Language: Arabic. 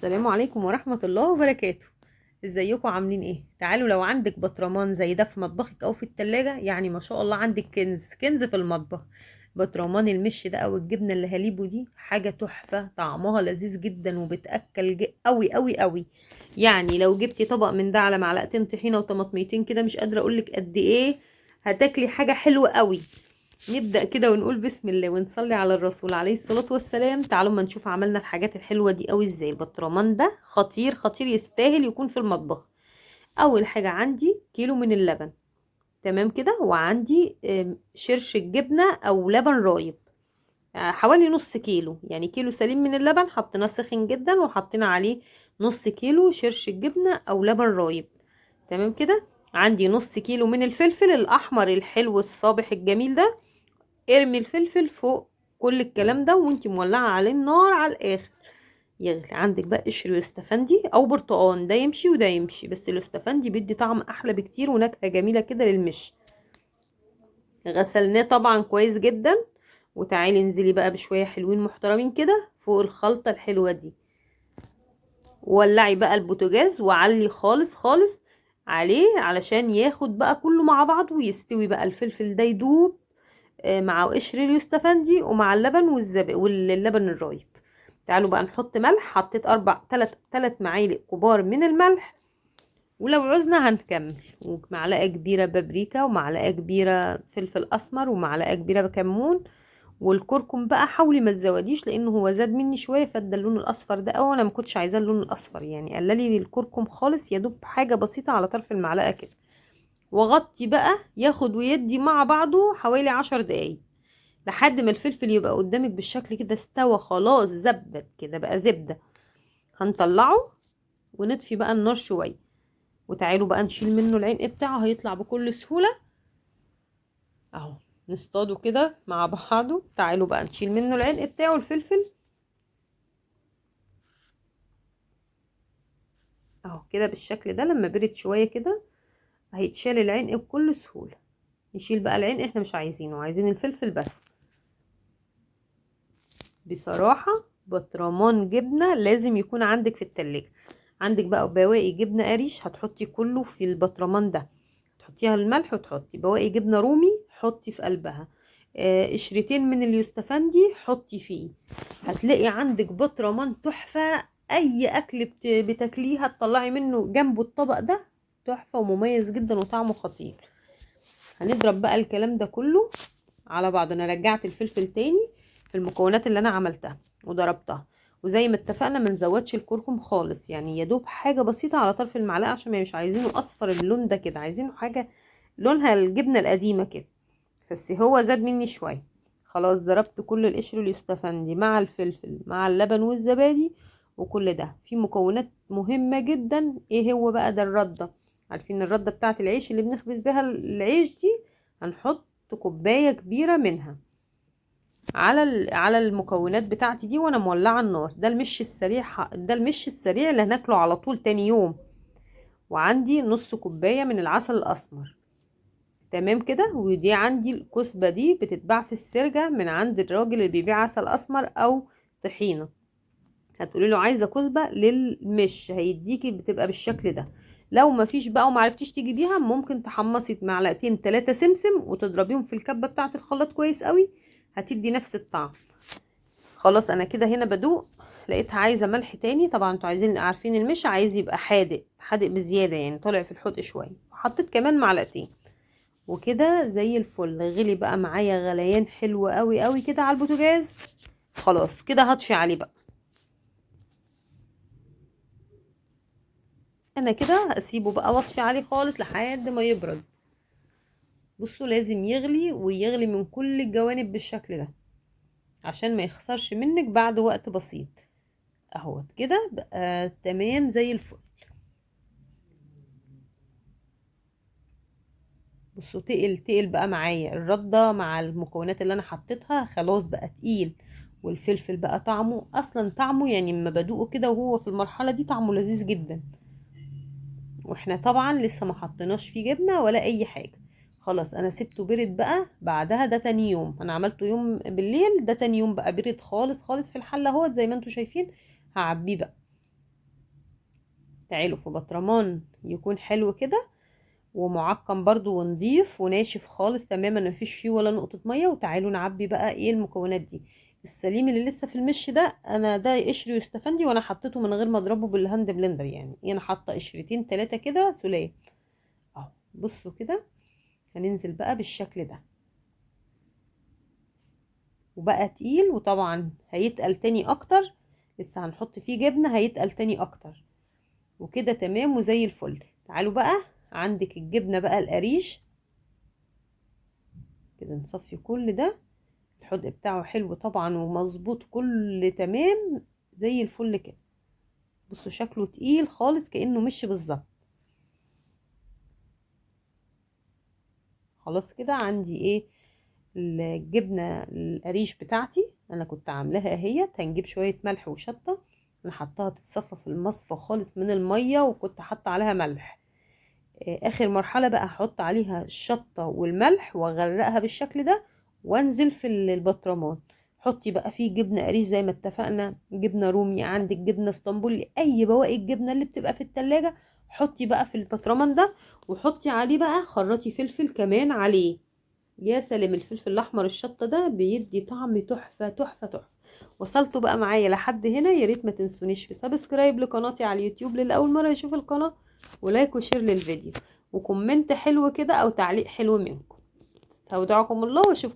السلام عليكم ورحمة الله وبركاته. ازيكم عاملين ايه؟ تعالوا لو عندك بطرمان زي ده في مطبخك او في التلاجة، يعني ما شاء الله عندك كنز كنز في المطبخ. بطرمان المش ده او الجبنة اللي هاليبو دي حاجة تحفة، طعمها لذيذ جدا وبتأكل قوي قوي قوي. يعني لو جبتي طبق من ده على معلقتين طحينة وطماطميتين كده، مش قادرة اقولك قد ايه هتاكلي حاجة حلوة قوي. نبدأ كده ونقول بسم الله ونصلي على الرسول عليه الصلاة والسلام. تعالوا ما نشوف عملنا الحاجات الحلوة دي قوي ازاي. البطرمان ده خطير خطير، يستاهل يكون في المطبخ. اول حاجة عندي كيلو من اللبن، تمام كده. وعندي شرش الجبنة او لبن رايب، حوالي نص كيلو. يعني كيلو سليم من اللبن حطيناه سخن جدا، وحطينا عليه نص كيلو شرش الجبنة او لبن رايب، تمام كده. عندي نص كيلو من الفلفل الاحمر الحلو الصابح الجميل ده. ارمي الفلفل فوق كل الكلام ده وانتي مولعه عليه النار على الاخر يغلي. عندك بقى قشر الاستفندي او برتقان، ده يمشي وده يمشي، بس الاستفندي بيدي طعم احلى بكتير ونكهه جميله كده للمش. غسلناه طبعا كويس جدا. وتعالي انزلي بقى بشويه حلوين محترمين كده فوق الخلطه الحلوه دي. ولعي بقى البوتاجاز وعلي خالص خالص عليه علشان ياخد بقى كله مع بعض ويستوي بقى الفلفل ده يدوب مع قشر اليوستفندي ومع اللبن واللبن الرايب. تعالوا بقى نحط ملح. حطيت تلات معالق كبار من الملح، ولو عوزنا هنكمل. ومعلقة كبيرة بابريكا، ومعلقة كبيرة فلفل اسمر، ومعلقة كبيرة كمون. والكركم بقى حاولي ما تزوديش، لانه هو زاد مني شويه فادى اللون الاصفر ده، او انا ما كنتش عايزاه اللون الاصفر، يعني قللي الكركم خالص، يا دوب حاجه بسيطه على طرف المعلقه كده. وغطي بقى ياخد ويدي مع بعضه حوالي 10 دقايق، لحد ما الفلفل يبقى قدامك بالشكل كده استوى خلاص، زبت كده بقى زبدة. هنطلعه ونطفي بقى النار شوية. وتعالوا بقى نشيل منه العلق بتاعه، هيطلع بكل سهولة اهو. نصطاده كده مع بعضه. تعالوا بقى نشيل منه العلق بتاعه الفلفل اهو كده بالشكل ده. لما برد شوية كده هيتشال العلق بكل سهولة. نشيل بقى العلق، احنا مش عايزينه، عايزين الفلفل بس. بصراحة بطرمان جبنة لازم يكون عندك في التلاجة. عندك بقى بواقي جبنة قريش هتحطي كله في البطرمان ده، تحطيها الملح، وتحطي بواقي جبنة رومي حطي في قلبها، قشرتين من اليوستفندي حطي فيه. هتلاقي عندك بطرمان تحفة. اي اكل بتاكليه هتطلعي منه جنبه الطبق ده تحفة ومميز جدا وطعمه خطير. هنضرب بقى الكلام ده كله على بعض. انا رجعت الفلفل تاني في المكونات اللي انا عملتها وضربتها. وزي ما اتفقنا ما نزودش الكركم خالص، يعني يا دوب حاجه بسيطه على طرف المعلقه، عشان مش عايزينه اصفر اللون ده كده، عايزينه حاجه لونها الجبنه القديمه كده. بس هو زاد مني شويه. خلاص ضربت كل القشر اليوستفندي مع الفلفل مع اللبن والزبادي. وكل ده في مكونات مهمه جدا. ايه هو بقى ده؟ الرده. عارفين الرده بتاعه العيش اللي بنخبز بيها العيش دي؟ هنحط كوبايه كبيره منها على المكونات بتاعتي دي وانا مولعه النار. ده المش السريع، ده المش السريع اللي هناكله على طول تاني يوم. وعندي نص كوبايه من العسل الاسمر، تمام كده. ودي عندي الكسبه دي بتتباع في السرجه من عند الراجل اللي بيبيع عسل اسمر او طحينه. هتقولي له عايزه كسبه للمش، هيديكي بتبقى بالشكل ده. لو مفيش بقى ومعرفتيش تجيبيها، ممكن تحمصي معلقتين 3 سمسم وتضربيهم في الكبه بتاعه الخلاط كويس قوي، هتدي نفس الطعم. خلاص انا كده هنا بدوق، لقيتها عايزه ملح تاني. طبعا انتوا عايزين عارفين المش عايز يبقى حادق حادق بزياده، يعني طالع في الحدق شويه. حطيت كمان معلقتين وكده زي الفل. غلي بقى معايا غليان حلو قوي قوي كده على البوتاجاز. خلاص كده هطفي عليه بقى. انا كده هسيبه بقى واطفي عليه خالص لحد ما يبرد. بصوا لازم يغلي ويغلي من كل الجوانب بالشكل ده عشان ما يخسرش منك بعد وقت بسيط. اهوت كده بقى تمام زي الفل. بصوا تقل تقل بقى معايا الردة مع المكونات اللي انا حطيتها، خلاص بقى تقيل. والفلفل بقى طعمه اصلا طعمه يعني لما بدوقه كده وهو في المرحلة دي طعمه لذيذ جدا. واحنا طبعا لسه ما حطيناش فيه جبنة ولا اي حاجة. خلاص انا سبته برد بقى بعدها. ده تاني يوم، انا عملته يوم بالليل، ده تاني يوم بقى برد خالص خالص في الحلة اهوت زي ما انتوا شايفين. هعبيه بقى. تعالوا في بطرمان يكون حلو كده ومعقم برضو ونضيف وناشف خالص تماما مفيش فيه ولا نقطة مية. وتعالوا نعبي بقى ايه المكونات دي. السليم اللي لسه في المش ده انا ده قشر يستفندي وانا حطيته من غير ما اضربه بالهاند بلندر، يعني انا حاطه قشرتين 3 كده سلام اهو. بصوا كده هننزل بقى بالشكل ده وبقى تقيل، وطبعا هيتقل تاني اكتر، لسه هنحط فيه جبنة هيتقل تاني اكتر. وكده تمام وزي الفل. تعالوا بقى عندك الجبنة بقى القريش كده، نصفي كل ده. الحدق بتاعه حلو طبعا ومظبوط كل تمام زي الفل كده. بصوا شكله تقيل خالص كأنه مش بالظبط. خلاص كده عندي ايه الجبنة القريش بتاعتي انا كنت عاملاها اهيت. هنجيب شوية ملح وشطة، انا حطها تتصفى في المصفى خالص من المية وكنت حاطة عليها ملح. اخر مرحلة بقى احط عليها الشطة والملح واغرقها بالشكل ده وانزل في البطرمان. حطي بقى فيه جبنة قريش زي ما اتفقنا، جبنة رومي، عندك جبنة اسطنبولي، اي بواقي الجبنة اللي بتبقى في التلاجة حطي بقى في البطرمان ده. وحطي عليه بقى خرطي فلفل كمان عليه. يا سلام، الفلفل الاحمر الشطة ده بيدي طعم تحفة تحفة تحفة. وصلتوا بقى معايا لحد هنا، يا ريت ما تنسونيش في سبسكرايب لقناتي على اليوتيوب للي اول مرة يشوف القناة، ولايك وشير للفيديو، وكومنت حلو كده او تعليق حلو منكم. استودعكم الله واشوفكم